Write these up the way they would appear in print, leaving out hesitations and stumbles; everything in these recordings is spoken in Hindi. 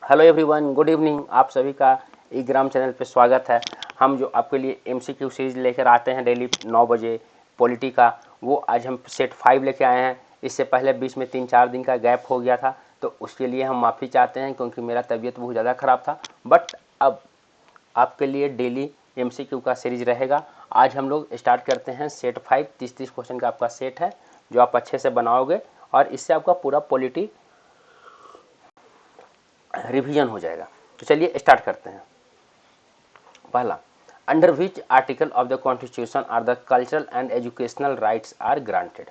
Hello everyone, good evening. आप सभी का ई-ग्राम चैनल पे स्वागत है। हम जो आपके लिए एमसीक्यू सीरीज लेकर आते हैं डेली 9 बजे पॉलिटी का, वो आज हम सेट 5 लेके आए हैं। इससे पहले बीच में 3-4 दिन का गैप हो गया था, तो उसके लिए हम माफ़ी चाहते हैं क्योंकि मेरा तबीयत बहुत ज़्यादा ख़राब था। बट अब आपके लिए डेली एमसीक्यू का सीरीज रहेगा। आज हम लोग स्टार्ट करते हैं सेट 5। 30-30 क्वेश्चन का आपका सेट है जो आप अच्छे से बनाओगे और इससे आपका पूरा पॉलिटी रिवीजन हो जाएगा। तो चलिए स्टार्ट करते हैं। पहला, under which article of the constitution are the cultural and educational rights are granted.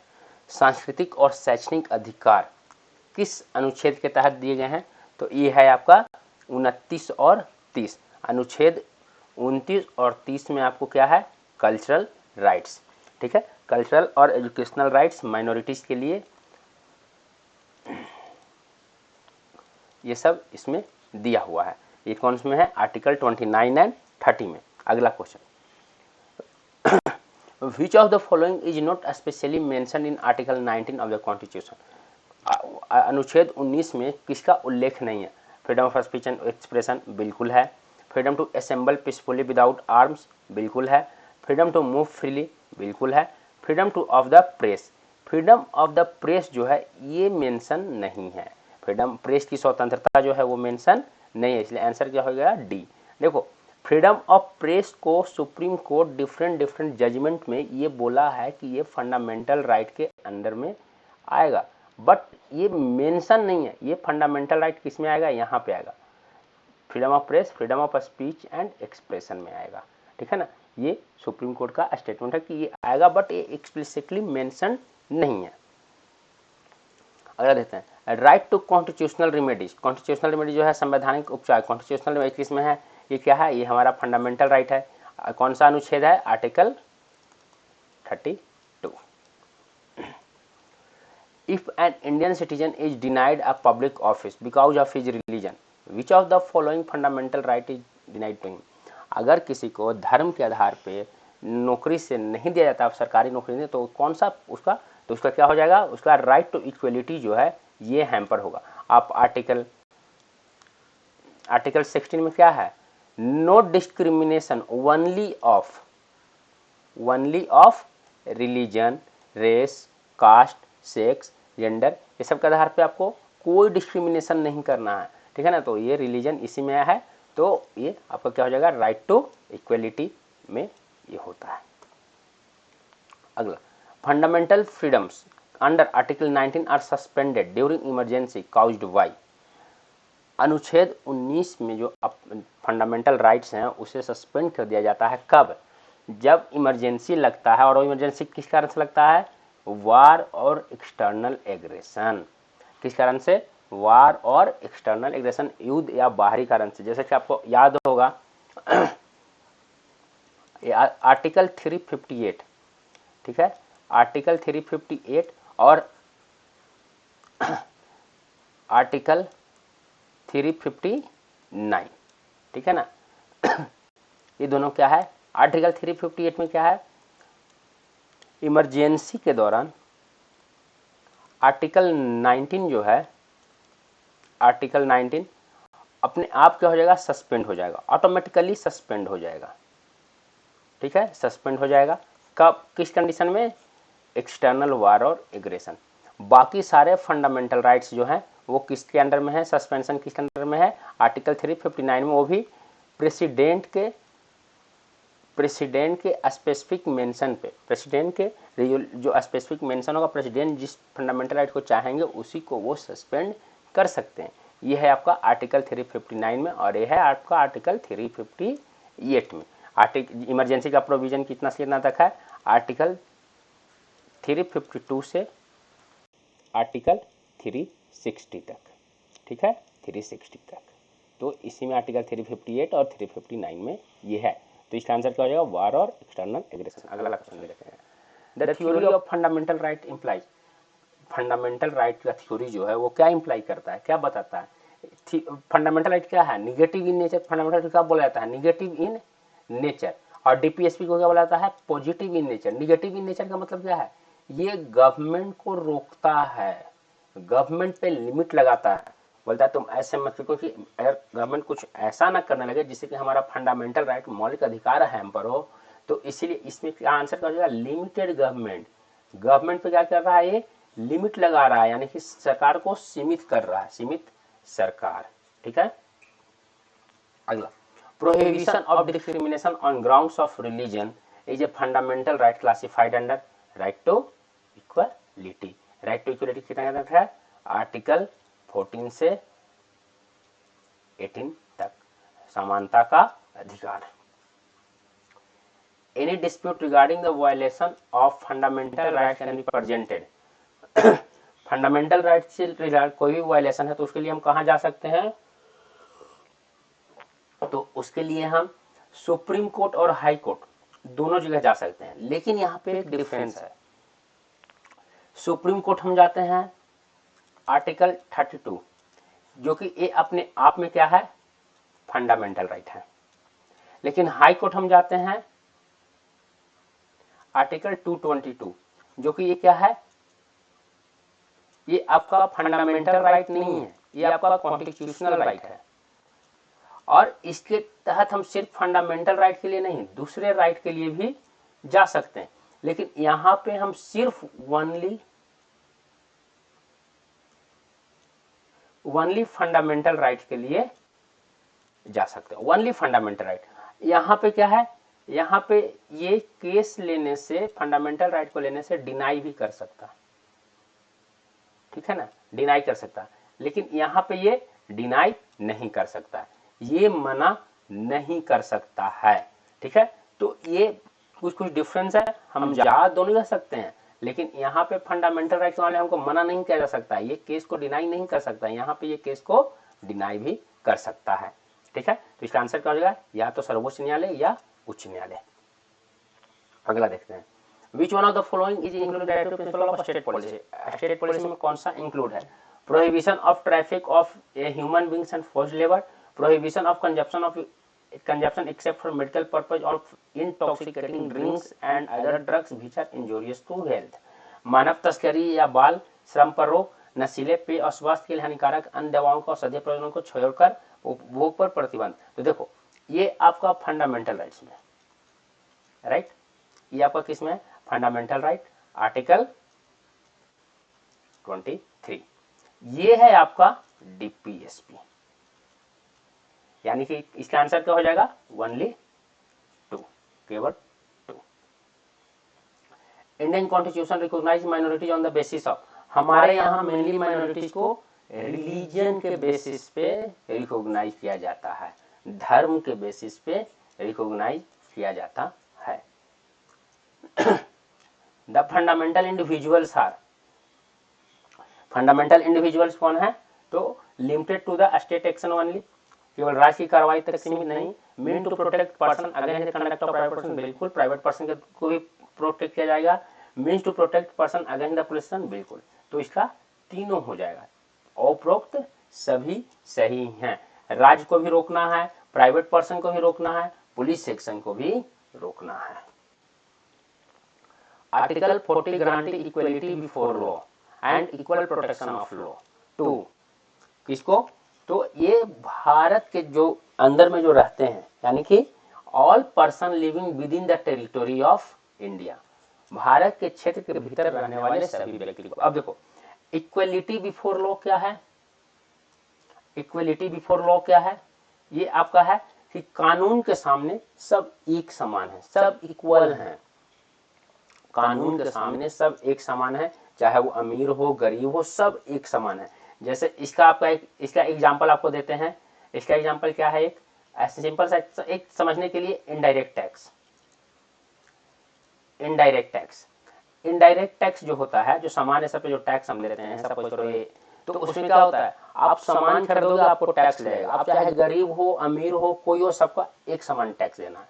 सांस्कृतिक और शैक्षणिक अधिकार किस अनुच्छेद के तहत दिए गए हैं? तो ये है आपका 29 और 30। अनुच्छेद 29 और 30 में आपको क्या है? Cultural rights. ठीक है, कल्चरल और एजुकेशनल राइट्स माइनॉरिटीज के लिए ये सब इसमें दिया हुआ है। ये कौन से में है? आर्टिकल 29 एंड 30 में। अगला question, which of the following is not specially mention in article 19 of the constitution. अनुच्छेद 19 में किसका उल्लेख नहीं है? Freedom of speech and expression बिल्कुल है। Freedom to assemble peacefully without arms बिल्कुल है। फ्रीडम टू मूव फ्रीली बिल्कुल है। Freedom to of the press, freedom of the press जो है ये मेंशन नहीं है। फ्रीडम प्रेस की स्वतंत्रता जो है वो मेंशन नहीं है, इसलिए आंसर क्या हो गया? डी। देखो, फ्रीडम ऑफ प्रेस को सुप्रीम कोर्ट डिफरेंट जजमेंट में ये बोला है कि ये फंडामेंटल राइट के अंडर में आएगा, बट ये मेंशन नहीं है। ये फंडामेंटल राइट किस में आएगा? यहाँ पे आएगा, freedom of press, freedom of speech and expression में आएगा। ठीक है ना, ये सुप्रीम कोर्ट का स्टेटमेंट है कि ये आएगा, बट ये एक्सप्लिसिटली मेंशन नहीं है। अगला देखते हैं, right to constitutional remedies. Constitutional remedy जो है संवैधानिक उपचार, कॉन्स्टिट्यूशनल रेमेडी किस में है? ये क्या है? ये हमारा फंडामेंटल राइट है। कौन सा अनुच्छेद है? Article 32। If an Indian citizen is denied a public office because of his religion, which of the following fundamental right is denied to him. अगर किसी को धर्म के आधार पे नौकरी से नहीं दिया जाता, सरकारी नौकरी नहीं, तो कौन सा उसका? तो उसका क्या हो जाएगा? उसका राइट टू इक्वलिटी जो है ये हैम्पर होगा। आप आर्टिकल 16 में क्या है? No discrimination only of religion, race, caste, sex, gender, ये सब के आधार पे आपको कोई डिस्क्रिमिनेशन नहीं करना है। ठीक है ना, तो ये रिलीजन इसी में है, तो ये आपका क्या हो जाएगा? राइट टू इक्वलिटी में ये होता है। अगला, fundamental freedoms under article 19 are suspended during emergency caused by. अनुच्छेद 19 में जो फंडामेंटल राइट्स हैं उसे सस्पेंड कर दिया जाता है। कब? जब इमरजेंसी लगता है, और इमरजेंसी किस कारण से लगता है? वार और एक्सटर्नल एग्रेशन। किस कारण से? वार और एक्सटर्नल एग्रेशन, युद्ध या बाहरी कारण से। जैसे कि आपको याद होगा आर्टिकल 358, ठीक है, आर्टिकल 358 और आर्टिकल 359, ठीक है ना। ये दोनों क्या है? आर्टिकल 358 में क्या है? इमरजेंसी के दौरान आर्टिकल 19 जो है, आर्टिकल 19 अपने आप क्या हो जाएगा? सस्पेंड हो जाएगा, ऑटोमेटिकली सस्पेंड हो जाएगा। ठीक है, सस्पेंड हो जाएगा। कब? किस कंडीशन में? एक्सटर्नल वार और एग्रेशन। बाकी सारे फंडामेंटल राइट्स जो हैं वो किसके अंडर में है? सस्पेंशन किसके अंडर में है? आर्टिकल 359 में, वो भी प्रेसिडेंट के स्पेसिफिक मेंशन पे। प्रेसिडेंट के जो स्पेसिफिक मेंशन होगा, प्रेसिडेंट जिस फंडामेंटल राइट को चाहेंगे उसी को वो सस्पेंड कर सकते हैं। ये है आपका आर्टिकल 359 में, और ये है आपका आर्टिकल 358 में। आर्टिकल इमरजेंसी का प्रोविजन कितना से कितना तक है? आर्टिकल 352 से आर्टिकल 360 तक। ठीक है, 360 तक। तो इसी में आर्टिकल 358 और 359 में ये है। तो इसका आंसर क्या हो जाएगा? वार और एक्सटर्नल एग्रेशन। अगला क्वेश्चन देखते हैं, the theory of fundamental right implies. Fundamental right का थ्योरी जो है वो क्या इम्प्लाई करता है, क्या बताता है? फंडामेंटल राइट क्या है? Negative in nature. Fundamental right क्या बोला जाता है? Negative in nature. और डीपीएसपी को क्या बोला जाता है? Positive in nature. Negative in nature का मतलब क्या है? ये गवर्नमेंट को रोकता है, गवर्नमेंट पे लिमिट लगाता है। बोलता है तुम ऐसे मत सीखो कि अगर गवर्नमेंट कुछ ऐसा ना करने लगे जिससे कि हमारा फंडामेंटल राइट, मौलिक अधिकार हैम्पर हो, तो इसीलिए इसमें क्या आंसर क्या हो जाएगा, लिमिटेड गवर्नमेंट। गवर्नमेंट पे क्या कर रहा है, ये लिमिट लगा रहा है, यानी कि सरकार को सीमित कर रहा है, सीमित सरकार। ठीक है, अगला, prohibition of discrimination on grounds of religion is a fundamental right classified under right to equality. Right to equality कितना तक है, आर्टिकल 14 से 18 तक, समानता का अधिकार। Any dispute regarding the violation of fundamental right can be presented. Fundamental right से रिगार्ड कोई भी वायलेशन है तो उसके लिए हम कहां जा सकते हैं, तो उसके लिए हम सुप्रीम कोर्ट और हाई कोर्ट दोनों जगह जा सकते हैं। लेकिन यहां पे एक डिफरेंस है, सुप्रीम कोर्ट हम जाते हैं आर्टिकल 32, जो कि ये अपने आप में क्या है, फंडामेंटल राइट है। लेकिन हाई कोर्ट हम जाते हैं आर्टिकल 222, जो कि ये क्या है, ये आपका फंडामेंटल राइट नहीं है, ये आपका कॉन्स्टिट्यूशनल राइट है। और इसके तहत हम सिर्फ फंडामेंटल राइट के लिए नहीं, दूसरे राइट के लिए भी जा सकते हैं। लेकिन यहां पे हम सिर्फ ओनली फंडामेंटल राइट के लिए जा सकते हैं, ओनली फंडामेंटल राइट। यहां पे क्या है, यहां पे ये केस लेने से, फंडामेंटल राइट को लेने से डिनाई भी कर सकता, ठीक है ना, डिनाई कर सकता। लेकिन यहां पे ये डिनाई नहीं कर सकता, ये मना नहीं कर सकता है। ठीक है, तो ये कुछ कुछ डिफरेंस है, हम जा दोनों जा सकते हैं, लेकिन यहाँ पे फंडामेंटल राइट्स वाले हमको मना नहीं किया जा सकता है, ये केस को डिनाई नहीं कर सकता है, यहाँ पे ये केस को डिनाई भी कर सकता है। ठीक है, तो इसका आंसर क्या हो जाएगा, या तो सर्वोच्च न्यायालय या उच्च न्यायालय। अगला देखते हैं, which one of the following is included principle of state policy. State policy में कौन सा इंक्लूड है, prohibition of traffic of a human beings and forced labour, prohibition of consumption except for medical purpose of intoxicating drinks and other drugs which are injurious to health, मानव तस्करी या बाल श्रम पर रोक, नशीले पेय और स्वास्थ्य के लिए हानिकारक अन्य दवाओं का औषधीय प्रयोजनों को छोड़कर उपभोग पर प्रतिबंध। तो देखो ये आपका फंडामेंटल राइट्स में, राइट, ये आपका किस में, फंडामेंटल राइट आर्टिकल 23। ये है आपका डीपीएसपी, यानी कि इसका आंसर क्या हो जाएगा, ओनली 2, केवल 2। Indian constitution recognize minorities on the basis of, हमारे यहाँ मेनली माइनॉरिटीज को रिलीजन के बेसिस पे रिकॉग्नाइज किया जाता है, धर्म के बेसिस पे रिकॉग्नाइज किया जाता है। The fundamental individuals are, fundamental individuals कौन है, तो limited to the state action only, केवल राज्य की कार्रवाई तक सीमित नहीं, mean to protect person against the conduct of private person, बिल्कुल प्राइवेट पर्सन को भी प्रोटेक्ट किया जाएगा, means to protect person against the police, बिल्कुल। तो इसका तीनों हो जाएगा, उपरोक्त सभी सही हैं, राज्य को भी रोकना है, प्राइवेट पर्सन को भी रोकना है, पुलिस सेक्शन को भी रोकना है। Article 40 guarantee equality before law and equal protection of law to, किसको, तो ये भारत के जो अंदर में जो रहते हैं, यानी कि all person living with in the territory of India, Bharat के क्षेत्र के भीतर रहने वाले सभी व्यक्ति को। अब देखो इक्वलिटी बिफोर लॉ क्या है, इक्वलिटी बिफोर लॉ क्या है, ये आपका है कि कानून के सामने सब एक समान है, सब इक्वल हैं, कानून के सामने सब एक समान है, चाहे वो अमीर हो गरीब हो, सब एक समान है। जैसे इसका आपका इसका एग्जांपल आपको देते हैं, इसका एग्जांपल क्या है, एक सिंपल सा एक समझने के लिए, indirect tax. Indirect tax, indirect tax जो होता है, जो सामान्य सब पे जो टैक्स हम लेते हैं, सब करो ये, तो उसमें क्या होता है, आप सामान खरीदोगे आपको टैक्स लगेगा, आप चाहे गरीब हो अमीर हो कोई हो, सबका एक समान टैक्स देना।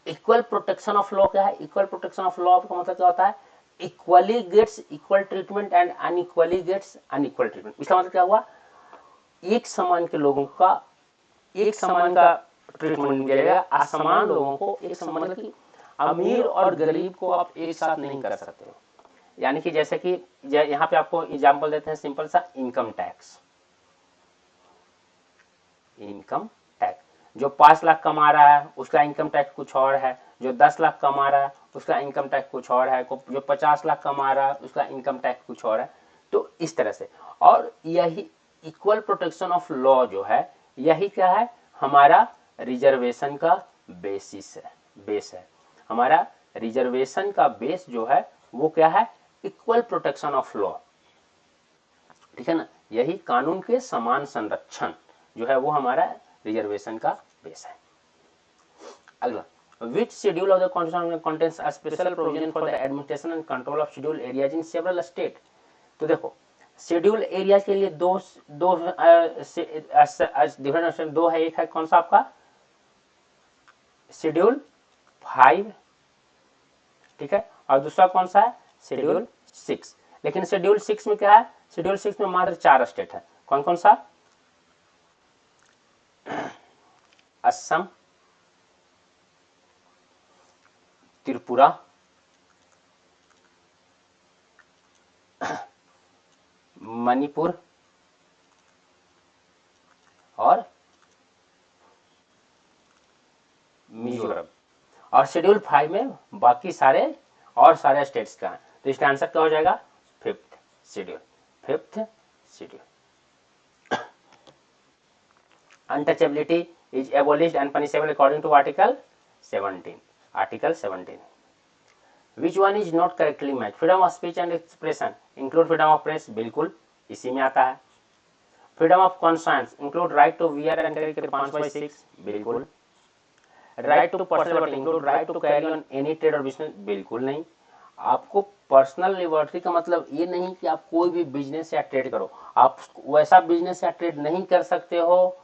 इक्वल प्रोटेक्शन ऑफ लॉ क्या है, इक्वल प्रोटेक्शन ऑफ लॉ का मतलब क्या होता है, equally gets equal treatment and unequally gets unequal treatment. इसका मतलब क्या हुआ, एक समान के लोगों का एक समान का ट्रीटमेंट दिया जाएगा, असमान लोगों को एक समान, मतलब कि अमीर और गरीब को आप एक साथ नहीं कर सकते हो। यानी कि जैसे कि यहाँ पे आपको एग्जांपल देते हैं सिंपल सा, इनकम टैक्स। Income tax. जो 5 लाख कमा रहा है उसका इनकम टैक्स कुछ और है, जो 10 लाख कमा रहा है उसका इनकम टैक्स कुछ और है, जो 50 लाख कमा रहा है उसका इनकम टैक्स कुछ और है। तो इस तरह से, और यही इक्वल प्रोटेक्शन ऑफ लॉ जो है, यही क्या है, हमारा रिजर्वेशन का बेसिस है, बेस है। हमारा रिजर्वेशन का बेस जो है वो क्या है, इक्वल प्रोटेक्शन ऑफ लॉ, ठीक है ना। यही कानून के समान संरक्षण जो है वो हमारा रिजर्वेशन का बेस है। अगला, which schedule of the constitution contains a special provision for the administration and control of scheduled areas in several state। तो देखो शेड्यूल एरिया के लिए दो डिफरेंट दो है, एक है कौन सा आपका शेड्यूल 5, ठीक है, और दूसरा कौन सा है शेड्यूल 6। लेकिन शेड्यूल 6 में क्या है, शेड्यूल 6 में मात्र 4 स्टेट है, कौन कौन सा, असम, त्रिपुरा, मणिपुर और मिजोरम। और शेड्यूल 5 में बाकी सारे और सारे स्टेट्स का है। तो इसका आंसर क्या हो जाएगा, 5th schedule, 5th schedule. Untouchability is abolished and punishable according to article 17, article 17। Which one is not correctly matched? Freedom of speech and expression include freedom of press, बिल्कुल इसी में आता है। Freedom of conscience include right to wear and carry 5/6, बिल्कुल। Right to personal liberty include right to carry on any trade or business, बिल्कुल नहीं। आपको पर्सनल लिबर्टी का मतलब ये नहीं कि आप कोई भी बिजनेस या ट्रेड करो, आप वैसा बिजनेस या ट्रेड नहीं कर सकते हो।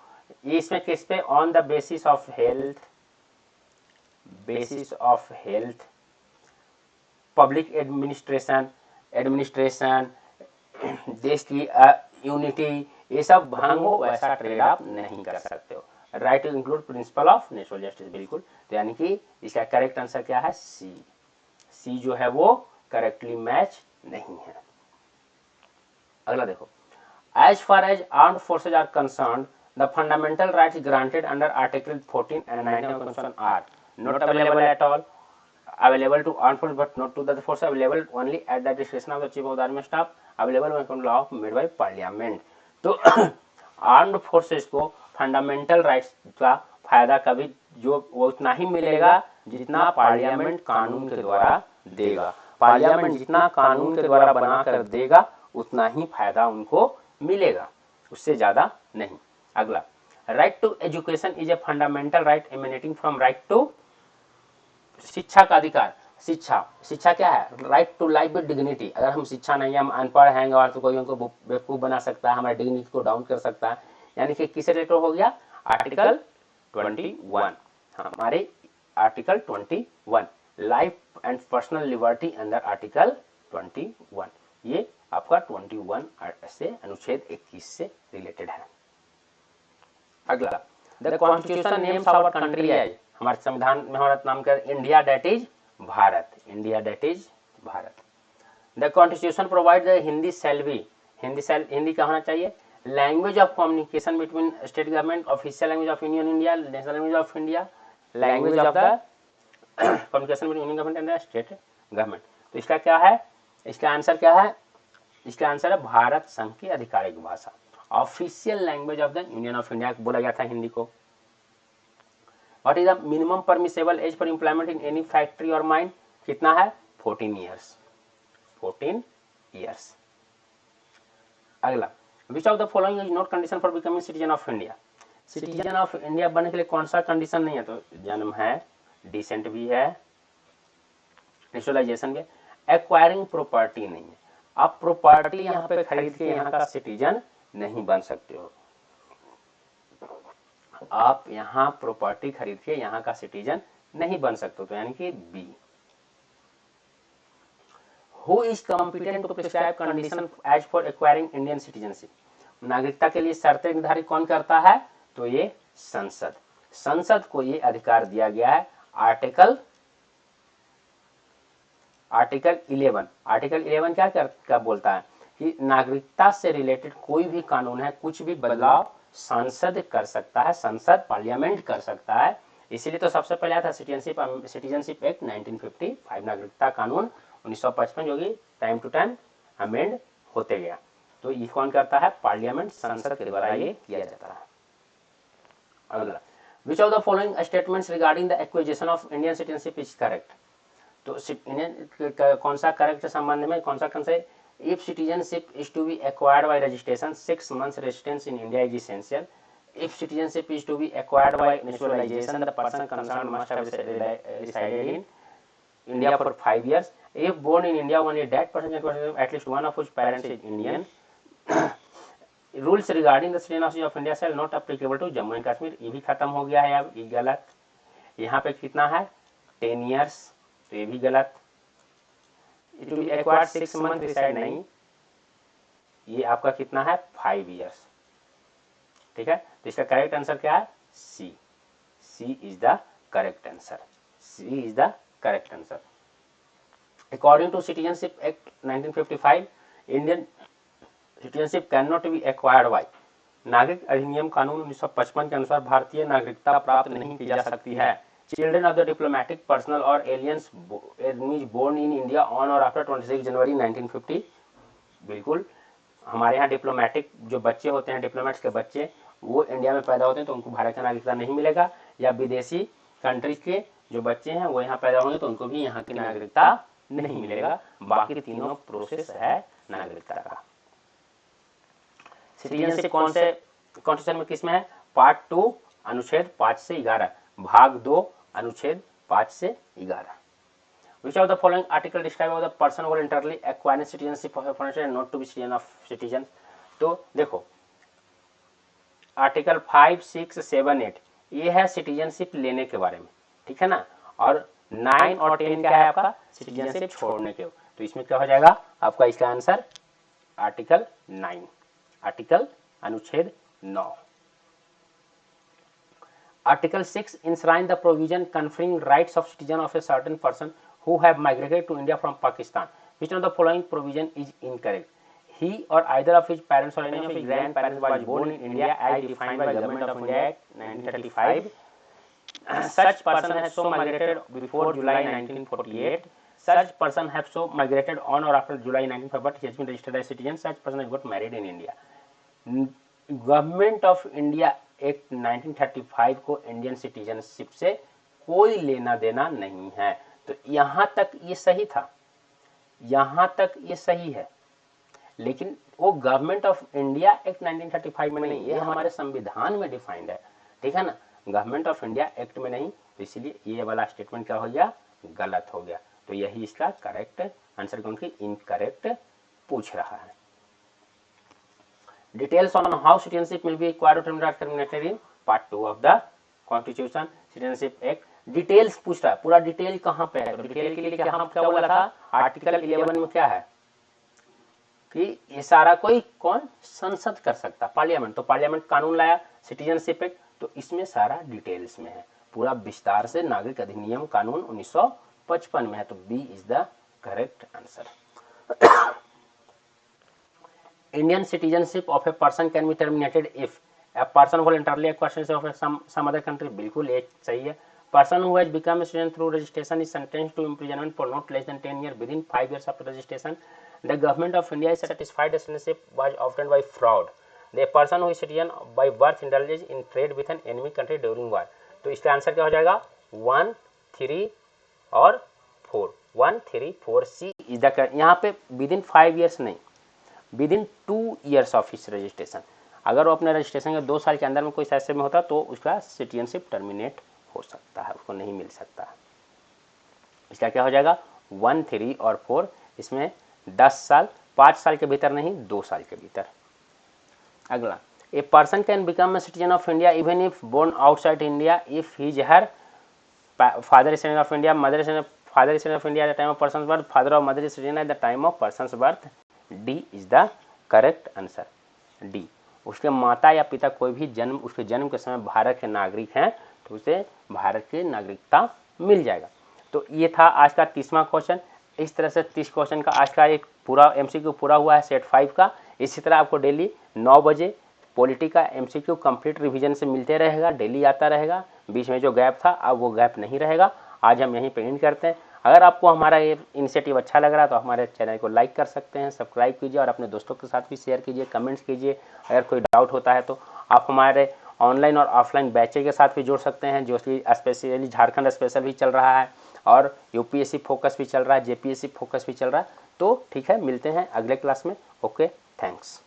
इसमें किस पे, on the basis of health, basis of health, public administration, देश की यूनिटी, ये सब भंग हो वैसा ट्रेड आप नहीं कर सकते हो। Right to include principle of natural justice, बिल्कुल। तो यानी कि इसका करेक्ट आंसर क्या है, सी। सी जो है वो करेक्टली मैच नहीं है। अगला देखो, as far as armed forces are concerned the fundamental rights granted under article 14 and 19 of constitution are not available at all, available to armed force but not to the force, available only at the discretion of the chief of the army staff, available when law made by parliament। तो आर्म्ड फोर्सेस को फंडामेंटल राइट्स का फायदा कभी जो वो उतना ही मिलेगा जितना पार्लियामेंट कानून के द्वारा देगा। पार्लियामेंट जितना कानून के द्वारा बनाकर देगा उतना ही फायदा उनको मिलेगा, उससे ज्यादा नहीं। अगला, right to education is a fundamental right emanating from right to, शिक्षा का अधिकार। शिक्षा क्या है, right to life with dignity. अगर हम शिक्षा नहीं, हम अनपढ़ हैं और तो कोई हमको बेवकूफ बना सकता है, हमारे डिग्निटी को डाउन कर सकता है। यानी कि किस रिलेटेड हो गया, आर्टिकल 21, हमारे article 21, life and personal liberty under article 21, ये आपका 21 से अनुच्छेद 21 से रिलेटेड है। अगला, the constitution names our country as, हमारे संविधान में हमारा नाम कर India, that is Bharat, India that is Bharat. The constitution provide the Hindi shall be, Hindi क्या होना चाहिए, language of communication between state government, official language of union India, national language of India, language of the communication between union government and state government. तो इसका क्या है, इसका आंसर क्या है, इसका आंसर है भारत संघ की आधिकारिक भाषा, official language of the union of India बोला गया था हिंदी को। What is the minimum permissible age for employment in any factory or mine? कितना है, 14 years, 14 years। अगला, which of the following is not condition for becoming citizen of India? Citizen of India बनने के लिए कौन सा कंडीशन नहीं है, तो जन्म है, डिसेंट भी है, नेचुरलाइजेशन भी, एक्वायरिंग प्रॉपर्टी नहीं है। आप प्रॉपर्टी यहाँ पे खरीद के यहाँ का सिटीजन नहीं बन सकते हो, आप यहाँ प्रॉपर्टी खरीद के यहाँ का सिटीजन नहीं बन सकते, तो यानी कि B. Who is competent to prescribe condition as for acquiring Indian citizenship, नागरिकता के लिए शर्तें निर्धारित कौन करता है, तो ये संसद, संसद को ये अधिकार दिया गया है। आर्टिकल 11, आर्टिकल 11 क्या बोलता है कि नागरिकता से रिलेटेड कोई भी कानून है, कुछ भी बदलाव संसद कर सकता है, संसद पार्लियामेंट कर सकता है। इसीलिए तो सबसे पहले आया था सिटीजनशिप एक्ट 1955, नागरिकता कानून 1955, जो कि टाइम टू टाइम अमेंड होते गया। तो ये कौन करता है? पार्लियामेंट, संसद के द्वारा ये किया जाता है। अगला, which of the following statements regarding the acquisition of Indian citizenship is correct? तो इंडियन कौन सा करेक्ट संबंध में कौन सा है? If citizenship is to be acquired by registration 6 months residence in India is essential. If citizenship is to be acquired by naturalization, the person concerned must have resided in India for 5 years. If born in India, only that person at least one of whose parents is Indian. Rules regarding the citizenship of India shall not applicable to Jammu and Kashmir. ये भी खत्म हो गया है अब, ये गलत। यहाँ पे कितना है? 10 years, तो ये भी गलत। It will be acquired 6 months reside नहीं, ये आपका कितना है? 5 years। ठीक है, तो इसका करेक्ट आंसर क्या है? C. C is the correct answer. C is the correct answer. According to citizenship act 1955, Indian citizenship can not be acquired by. नागरिक अधिनियम कानून 1955 के अनुसार भारतीय नागरिकता प्राप्त नहीं की जा सकती है। Children of the diplomatic personnel और aliens born in India on और आफ्टर 26 जनवरी 1950, बिल्कुल हमारे यहाँ डिप्लोमेटिक जो बच्चे होते हैं, डिप्लोमेट्स के बच्चे, वो इंडिया में पैदा होते हैं तो उनको भारत का नागरिकता नहीं मिलेगा, या विदेशी कंट्रीज के जो बच्चे हैं वो यहाँ पैदा होंगे तो उनको भी यहाँ की नागरिकता नहीं मिलेगा। बाकी तीनों प्रोसेस है नागरिकता का। सिटीजनशिप कौन से कॉन्स्टिट्यूशन में किस में है? पार्ट 2 अनुच्छेद 5 से 11, भाग 2 अनुच्छेद 5 से 11। Which of the following article describe the person voluntarily acquiring citizenship of a foreign state and not to be citizen of citizen? तो देखो आर्टिकल 5, 6, 7, 8 ये है सिटीजनशिप लेने के बारे में, ठीक है ना। और 9 और 10 क्या है आपका? सिटीजनशिप छोड़ने के। तो इसमें क्या हो जाएगा आपका? इसका आंसर आर्टिकल 9, आर्टिकल अनुच्छेद 9। Article 6 enshrine the provision conferring rights of citizen of a certain person who have migrated to India from Pakistan. Which of the following provision is incorrect? He or either of his parents or any of his grandparents was born in India as defined by Government of India Act 1935. Such person has so migrated before July 1948. Such person have so migrated on or after July 1945, but he has been registered as citizen. Such person has got married in India. Government of India act 1935 को इंडियन सिटीजनशिप से कोई लेना देना नहीं है। तो यहां तक ये सही था, यहां तक ये सही है, लेकिन वो गवर्नमेंट ऑफ इंडिया एक्ट 1935 में नहीं, ये हमारे संविधान में डिफाइंड है, ठीक है ना, गवर्नमेंट ऑफ इंडिया एक्ट में नहीं। तो इसलिए ये वाला स्टेटमेंट क्या हो गया? गलत हो गया। तो यही इसका करेक्ट आंसर, क्योंकि इनकरेक्ट पूछ रहा है। Details on how citizenship will be acquired or terminated in part 2 of the Constitution Citizenship Act. Details पूछ रहा है, पूरा डिटेल कहाँ पे है? तो डिटेल के लिए क्या बोला था? आर्टिकल 11 में क्या है कि ये सारा कोई कौन संसद कर सकता, पार्लियामेंट। तो पार्लियामेंट कानून लाया सिटीजनशिप एक्ट, तो इसमें सारा डिटेल्स में है, पूरा विस्तार से नागरिक अधिनियम कानून 1955 में है। तो B is the correct answer. Indian citizenship of a person can be terminated if a person voluntarily acquires citizenship of some other country, बिल्कुल ये सही है। Person who has become a citizen through registration is sentenced to imprisonment for not less than 10 years within 5 years after registration. The government of India is satisfied the citizenship was obtained by fraud. The person who is citizen by birth indulges in trade with an enemy country during war. तो इसका आंसर क्या हो जाएगा? 1, 3 और 4। 1, 3, 4 सी इज द करेक्ट। यहाँ पे विदिन 5 years नहीं, within 2 years of his registration. अगर वो अपने रजिस्ट्रेशन के 2 साल के अंदर में कोई ऐसे में होता तो उसका सिटीजनशिप टर्मिनेट हो सकता है, उसको नहीं मिल सकता है। इसका क्या हो जाएगा? 1, 3 और 4। इसमें 10 साल, 5 साल के भीतर नहीं, 2 साल के भीतर। अगला, a person can become a citizen of India even if born outside India if his her father is citizen of India, mother is father is citizen of India at the time of person's birth, father और mother is citizen at the time of person's birth. D is the correct answer. D, उसके माता या पिता कोई भी उसके जन्म के समय भारत के नागरिक हैं तो उसे भारत की नागरिकता मिल जाएगा। तो ये था आज का 30वां क्वेश्चन। इस तरह से 30 क्वेश्चन का आज का एक पूरा एमसीक्यू पूरा हुआ है सेट 5 का। इसी तरह आपको डेली 9 बजे पॉलिटी का MCQ कंप्लीट रिवीजन से मिलते रहेगा, डेली आता रहेगा। बीच में जो गैप था अब वो गैप नहीं रहेगा। आज हम यहीं पे एंड करते हैं। अगर आपको हमारा ये इनिशिएटिव अच्छा लग रहा है तो हमारे चैनल को लाइक कर सकते हैं, सब्सक्राइब कीजिए और अपने दोस्तों के साथ भी शेयर कीजिए, कमेंट्स कीजिए। अगर कोई डाउट होता है तो आप हमारे ऑनलाइन और ऑफलाइन बैचेज के साथ भी जुड़ सकते हैं, जो कि स्पेशली झारखंड स्पेशल भी चल रहा है और UPSC फोकस भी चल रहा है, JPSC फोकस भी चल रहा है। तो ठीक है, मिलते हैं अगले क्लास में। Okay, thanks.